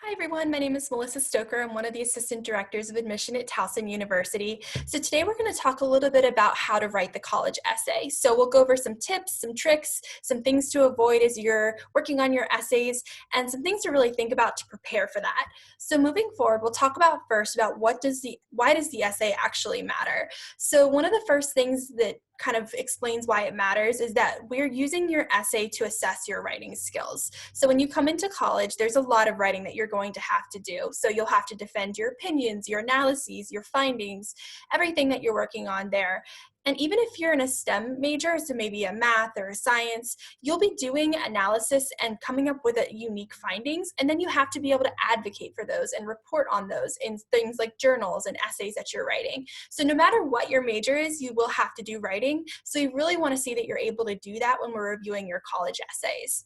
Hi everyone, my name is Melissa Stoker. I'm one of the Assistant Directors of Admission at Towson University. So today we're going to talk a little bit about how to write the college essay. So we'll go over some tips, some tricks, some things to avoid as you're working on your essays, and some things to really think about to prepare for that. So moving forward, we'll talk about first about why does the essay actually matter? So one of the first things that kind of explains why it matters is that we're using your essay to assess your writing skills. So when you come into college, there's a lot of writing that you're going to have to do. So you'll have to defend your opinions, your analyses, your findings, everything that you're working on there. And even if you're in a STEM major, so maybe a math or a science, you'll be doing analysis and coming up with unique findings. And then you have to be able to advocate for those and report on those in things like journals and essays that you're writing. So no matter what your major is, you will have to do writing. So you really want to see that you're able to do that when we're reviewing your college essays.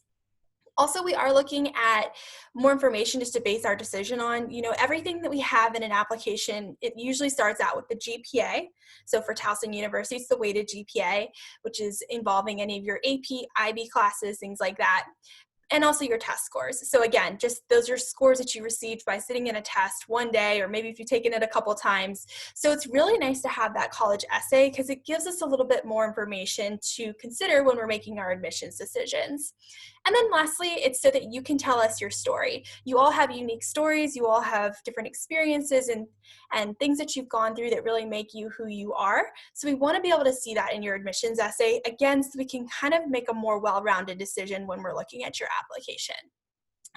Also, we are looking at more information just to base our decision on. Everything that we have in an application, it usually starts out with the GPA. So for Towson University, it's the weighted GPA, which is involving any of your AP, IB classes, things like that, and also your test scores. So again, just those are scores that you received by sitting in a test one day, or maybe if you've taken it a couple times. So it's really nice to have that college essay because it gives us a little bit more information to consider when we're making our admissions decisions. And then lastly, it's so that you can tell us your story. You all have unique stories, you all have different experiences and things that you've gone through that really make you who you are. So we want to be able to see that in your admissions essay, again, so we can kind of make a more well-rounded decision when we're looking at your application.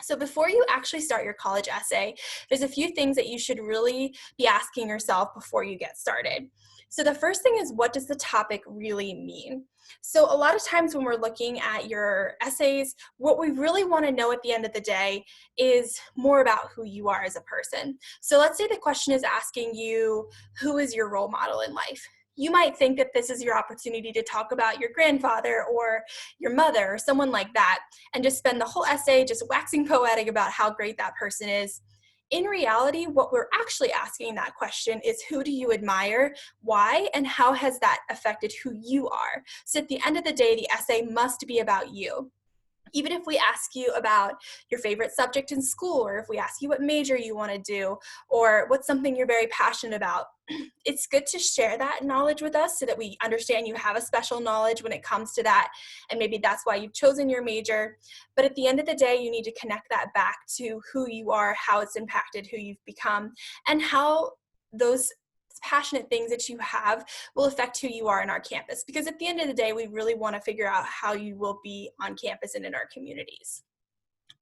So before you actually start your college essay, there's a few things that you should really be asking yourself before you get started. So the first thing is, what does the topic really mean? So a lot of times when we're looking at your essays, what we really want to know at the end of the day is more about who you are as a person. So let's say the question is asking you, who is your role model in life? You might think that this is your opportunity to talk about your grandfather or your mother or someone like that, and just spend the whole essay just waxing poetic about how great that person is. In reality, what we're actually asking that question is, who do you admire, why, and how has that affected who you are? So at the end of the day, the essay must be about you. Even if we ask you about your favorite subject in school, or if we ask you what major you want to do, or what's something you're very passionate about, it's good to share that knowledge with us so that we understand you have a special knowledge when it comes to that, and maybe that's why you've chosen your major. But at the end of the day, you need to connect that back to who you are, how it's impacted who you've become, and how those passionate things that you have will affect who you are in our campus. Because at the end of the day, we really want to figure out how you will be on campus and in our communities.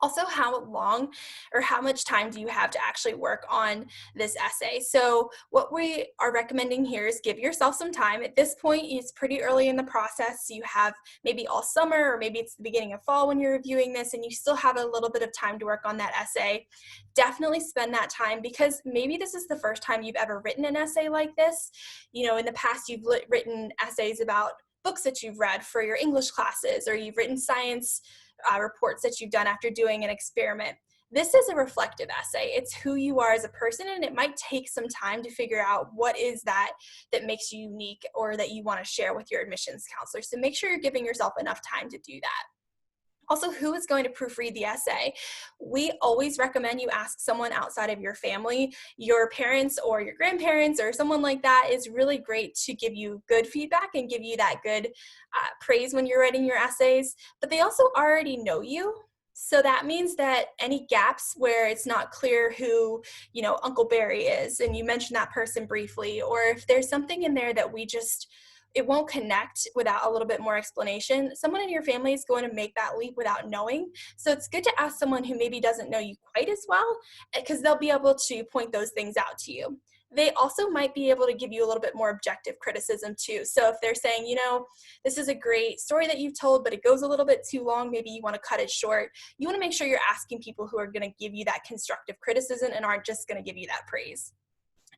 Also, how long or how much time do you have to actually work on this essay? So what we are recommending here is give yourself some time. At this point, it's pretty early in the process. You have maybe all summer, or maybe it's the beginning of fall when you're reviewing this, and you still have a little bit of time to work on that essay. Definitely spend that time, because maybe this is the first time you've ever written an essay like this. In the past, you've written essays about books that you've read for your English classes, or you've written science reports that you've done after doing an experiment. This is a reflective essay. It's who you are as a person, and it might take some time to figure out what is that makes you unique, or that you want to share with your admissions counselor. So make sure you're giving yourself enough time to do that. Also, who is going to proofread the essay? We always recommend you ask someone outside of your family. Your parents or your grandparents or someone like that is really great to give you good feedback and give you that good praise when you're writing your essays. But they also already know you. So that means that any gaps where it's not clear who, Uncle Barry is, and you mention that person briefly, or if there's something in there that it won't connect without a little bit more explanation, someone in your family is going to make that leap without knowing. So it's good to ask someone who maybe doesn't know you quite as well, because they'll be able to point those things out to you. They also might be able to give you a little bit more objective criticism too. So if they're saying, this is a great story that you've told, but it goes a little bit too long, maybe you want to cut it short, you want to make sure you're asking people who are going to give you that constructive criticism and aren't just going to give you that praise.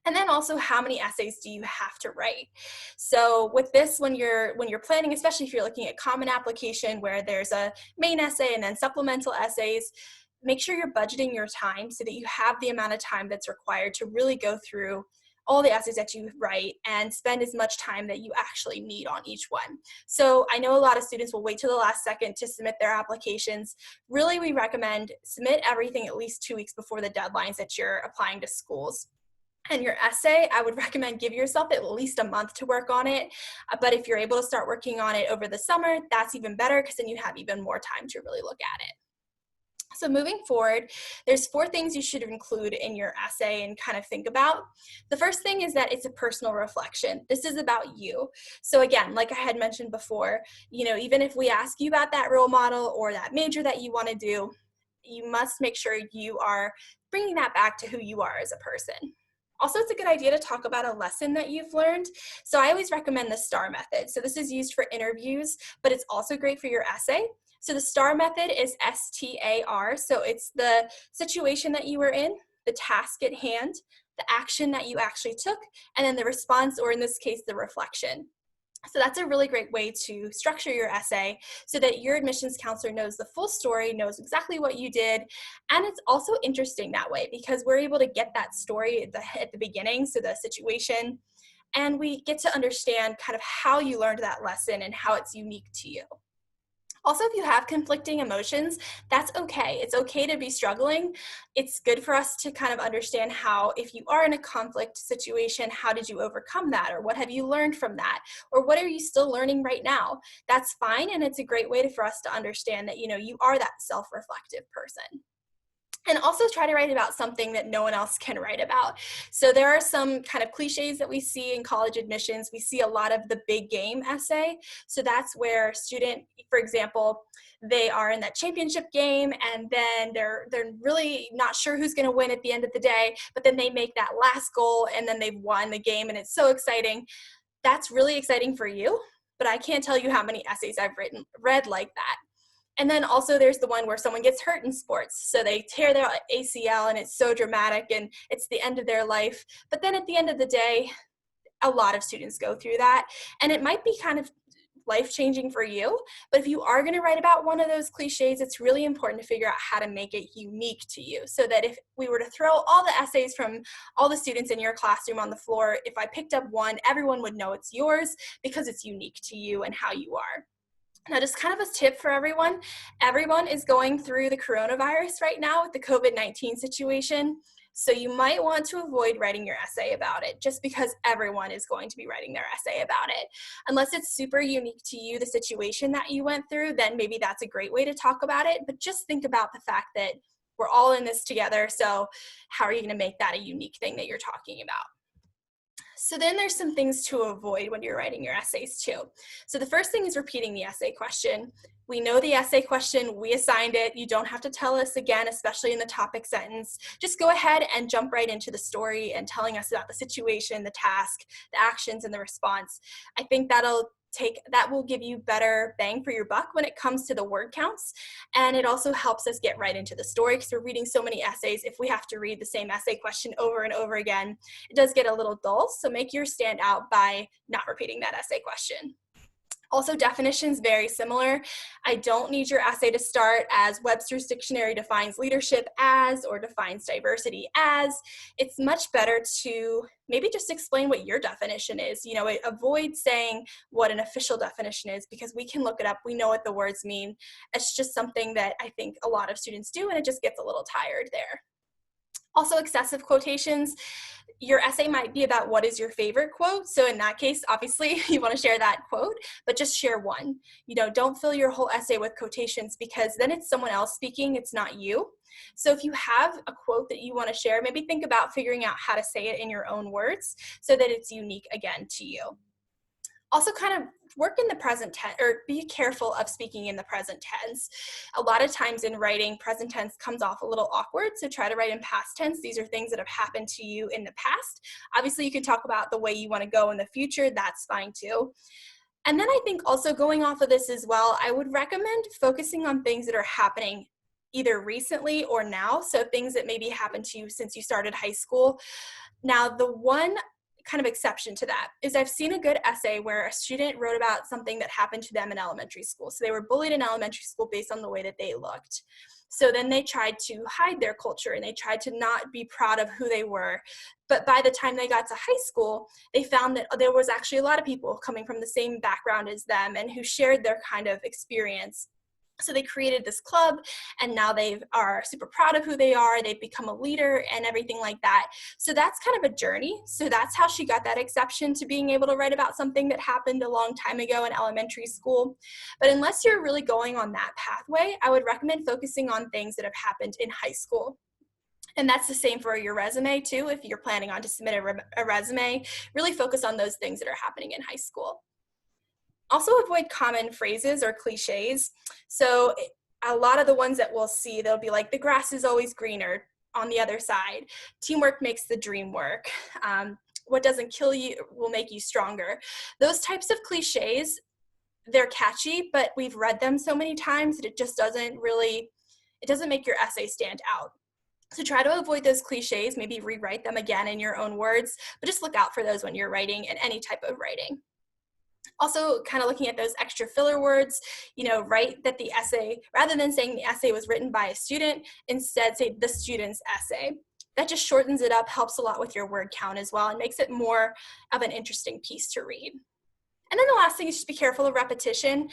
And then also, how many essays do you have to write? So with this, when you're planning, especially if you're looking at common application where there's a main essay and then supplemental essays, make sure you're budgeting your time so that you have the amount of time that's required to really go through all the essays that you write and spend as much time that you actually need on each one. So I know a lot of students will wait till the last second to submit their applications. Really, we recommend submit everything at least 2 weeks before the deadlines that you're applying to schools. And your essay, I would recommend give yourself at least a month to work on it. But if you're able to start working on it over the summer, that's even better because then you have even more time to really look at it. So moving forward, there's 4 things you should include in your essay and kind of think about. The first thing is that it's a personal reflection. This is about you. So again, like I had mentioned before, even if we ask you about that role model or that major that you want to do, you must make sure you are bringing that back to who you are as a person. Also, it's a good idea to talk about a lesson that you've learned. So I always recommend the STAR method. So this is used for interviews, but it's also great for your essay. So the STAR method is STAR. So it's the situation that you were in, the task at hand, the action that you actually took, and then the response, or in this case, the reflection. So that's a really great way to structure your essay so that your admissions counselor knows the full story, knows exactly what you did. And it's also interesting that way because we're able to get that story at the beginning, so the situation, and we get to understand kind of how you learned that lesson and how it's unique to you. Also, if you have conflicting emotions, that's okay. It's okay to be struggling. It's good for us to kind of understand how, if you are in a conflict situation, how did you overcome that? Or what have you learned from that? Or what are you still learning right now? That's fine. And it's a great way for us to understand that, you are that self-reflective person. And also try to write about something that no one else can write about. So there are some kind of cliches that we see in college admissions. We see a lot of the big game essay. So that's where a student, for example, they are in that championship game and then they're really not sure who's going to win at the end of the day, but then they make that last goal and then they've won the game and it's so exciting. That's really exciting for you, but I can't tell you how many essays I've read like that. And then also there's the one where someone gets hurt in sports. So they tear their ACL and it's so dramatic and it's the end of their life. But then at the end of the day, a lot of students go through that. And it might be kind of life-changing for you. But if you are going to write about one of those cliches, it's really important to figure out how to make it unique to you. So that if we were to throw all the essays from all the students in your classroom on the floor, if I picked up one, everyone would know it's yours because it's unique to you and how you are. Now, just kind of a tip for everyone. Everyone is going through the coronavirus right now with the COVID-19 situation. So you might want to avoid writing your essay about it just because everyone is going to be writing their essay about it. Unless it's super unique to you, the situation that you went through, then maybe that's a great way to talk about it. But just think about the fact that we're all in this together. So how are you going to make that a unique thing that you're talking about? So then there's some things to avoid when you're writing your essays too. So the first thing is repeating the essay question. We know the essay question, we assigned it. You don't have to tell us again, especially in the topic sentence. Just go ahead and jump right into the story and telling us about the situation, the task, the actions, and the response. I think that will give you better bang for your buck when it comes to the word counts. And it also helps us get right into the story because we're reading so many essays. If we have to read the same essay question over and over again, it does get a little dull. So make yours stand out by not repeating that essay question. Also, definitions very similar. I don't need your essay to start as Webster's Dictionary defines leadership as or defines diversity as. It's much better to maybe just explain what your definition is. Avoid saying what an official definition is because we can look it up. We know what the words mean. It's just something that I think a lot of students do and it just gets a little tired there. Also, excessive quotations. Your essay might be about what is your favorite quote. So in that case, obviously, you want to share that quote, but just share one. Don't fill your whole essay with quotations because then it's someone else speaking, it's not you. So if you have a quote that you want to share, maybe think about figuring out how to say it in your own words so that it's unique again to you. Also kind of work in the present tense, or be careful of speaking in the present tense. A lot of times in writing, present tense comes off a little awkward, so try to write in past tense. These are things that have happened to you in the past. Obviously, you can talk about the way you want to go in the future. That's fine too. And then I think also going off of this as well, I would recommend focusing on things that are happening either recently or now, so things that maybe happened to you since you started high school. Now, the one kind of exception to that is I've seen a good essay where a student wrote about something that happened to them in elementary school. So they were bullied in elementary school based on the way that they looked. So then they tried to hide their culture and they tried to not be proud of who they were. But by the time they got to high school, they found that there was actually a lot of people coming from the same background as them and who shared their kind of experience. So they created this club, and now they are super proud of who they are. They've become a leader and everything like that. So that's kind of a journey. So that's how she got that exception to being able to write about something that happened a long time ago in elementary school. But unless you're really going on that pathway, I would recommend focusing on things that have happened in high school. And that's the same for your resume too. If you're planning on to submit a resume, really focus on those things that are happening in high school. Also avoid common phrases or cliches. So a lot of the ones that we'll see, they'll be like, the grass is always greener on the other side. Teamwork makes the dream work. What doesn't kill you will make you stronger. Those types of cliches, they're catchy, but we've read them so many times that it just doesn't make your essay stand out. So try to avoid those cliches, maybe rewrite them again in your own words, but just look out for those when you're writing in any type of writing. Also, kind of looking at those extra filler words, write that the essay, rather than saying the essay was written by a student, instead say the student's essay. That just shortens it up, helps a lot with your word count as well, and makes it more of an interesting piece to read. And then the last thing is just be careful of repetition.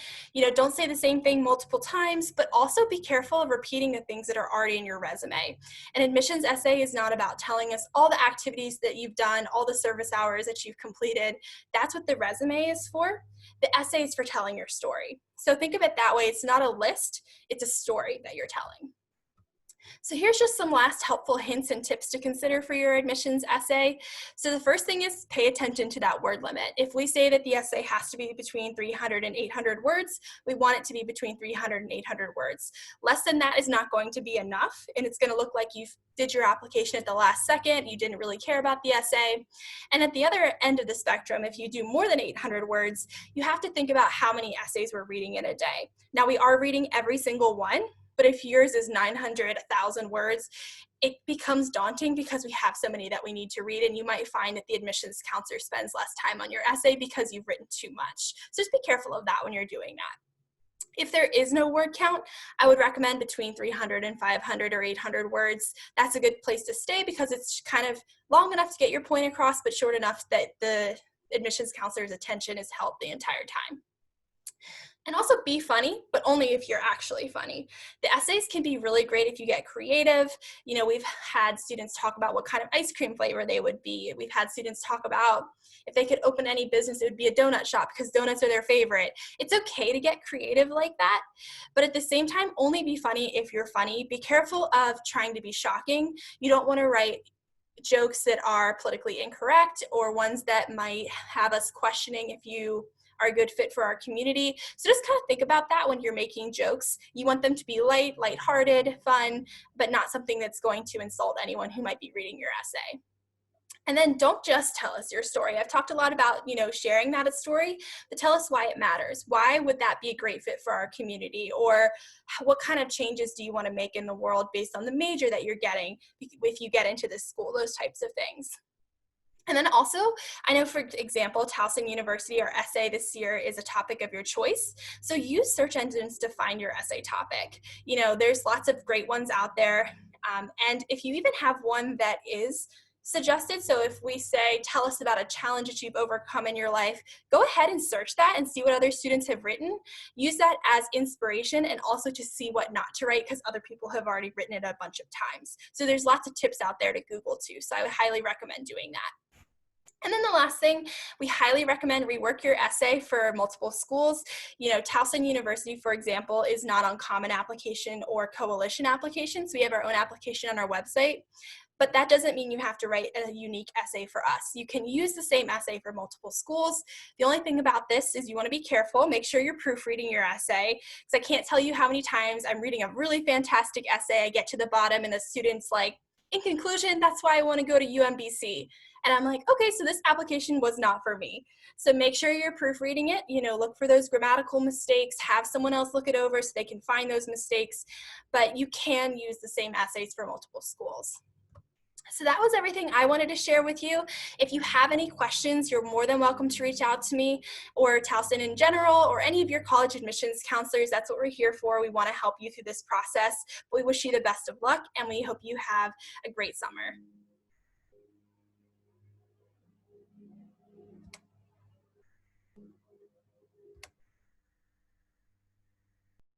Don't say the same thing multiple times, but also be careful of repeating the things that are already in your resume. An admissions essay is not about telling us all the activities that you've done, all the service hours that you've completed. That's what the resume is for. The essay is for telling your story. So think of it that way. It's not a list, it's a story that you're telling. So here's just some last helpful hints and tips to consider for your admissions essay. So the first thing is pay attention to that word limit. If we say that the essay has to be between 300 and 800 words, we want it to be between 300 and 800 words. Less than that is not going to be enough, and it's going to look like you did your application at the last second, you didn't really care about the essay. And at the other end of the spectrum, if you do more than 800 words, you have to think about how many essays we're reading in a day. Now, we are reading every single one, but if yours is 900, 1,000 words, it becomes daunting because we have so many that we need to read, and you might find that the admissions counselor spends less time on your essay because you've written too much. So just be careful of that when you're doing that. If there is no word count, I would recommend between 300 and 500 or 800 words. That's a good place to stay because it's kind of long enough to get your point across, but short enough that the admissions counselor's attention is held the entire time. And also be funny, but only if you're actually funny. The essays can be really great if you get creative. We've had students talk about what kind of ice cream flavor they would be. We've had students talk about if they could open any business, it would be a donut shop because donuts are their favorite. It's okay to get creative like that, but at the same time, only be funny if you're funny. Be careful of trying to be shocking. You don't want to write jokes that are politically incorrect or ones that might have us questioning if you are a good fit for our community. So just kind of think about that when you're making jokes. You want them to be lighthearted, fun, but not something that's going to insult anyone who might be reading your essay. And then don't just tell us your story. I've talked a lot about, sharing that story, but tell us why it matters. Why would that be a great fit for our community? Or what kind of changes do you want to make in the world based on the major that you're getting if you get into this school, those types of things. And then also, I know, for example, Towson University, our essay this year is a topic of your choice. So use search engines to find your essay topic. There's lots of great ones out there. And if you even have one that is suggested, so if we say, tell us about a challenge that you've overcome in your life, go ahead and search that and see what other students have written. Use that as inspiration and also to see what not to write because other people have already written it a bunch of times. So there's lots of tips out there to Google too. So I would highly recommend doing that. And then the last thing, we highly recommend rework your essay for multiple schools. Towson University, for example, is not on Common Application or Coalition applications. We have our own application on our website, but that doesn't mean you have to write a unique essay for us. You can use the same essay for multiple schools. The only thing about this is you want to be careful. Make sure you're proofreading your essay, because I can't tell you how many times I'm reading a really fantastic essay, I get to the bottom and the student's like, in conclusion, that's why I want to go to UMBC. And I'm like, okay, so this application was not for me. So make sure you're proofreading it, look for those grammatical mistakes, have someone else look it over so they can find those mistakes, but you can use the same essays for multiple schools. So that was everything I wanted to share with you. If you have any questions, you're more than welcome to reach out to me or Towson in general or any of your college admissions counselors. That's what we're here for. We want to help you through this process. We wish you the best of luck and we hope you have a great summer.